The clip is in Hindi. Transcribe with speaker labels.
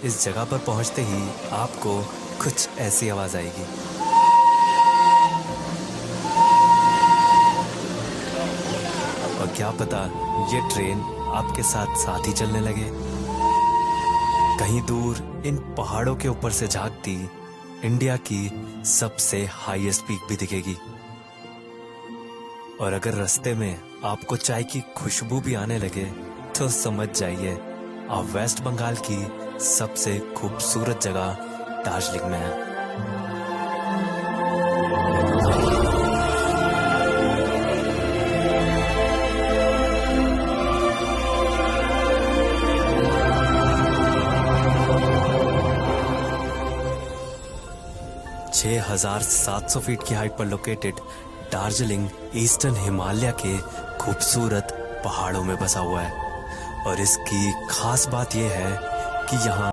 Speaker 1: इस जगह पर पहुंचते ही आपको कुछ ऐसी आवाज आएगी। और क्या पता ये ट्रेन आपके साथ साथ ही चलने लगे। कहीं दूर इन पहाड़ों के ऊपर से झांकती इंडिया की सबसे हाईएस्ट पीक भी दिखेगी। और अगर रास्ते में आपको चाय की खुशबू भी आने लगे तो समझ जाइए आप वेस्ट बंगाल की सबसे खूबसूरत जगह दार्जिलिंग में है। 6,700 फीट की हाइट पर लोकेटेड दार्जिलिंग ईस्टर्न हिमालय के खूबसूरत पहाड़ों में बसा हुआ है। और इसकी खास बात यह है कि यहाँ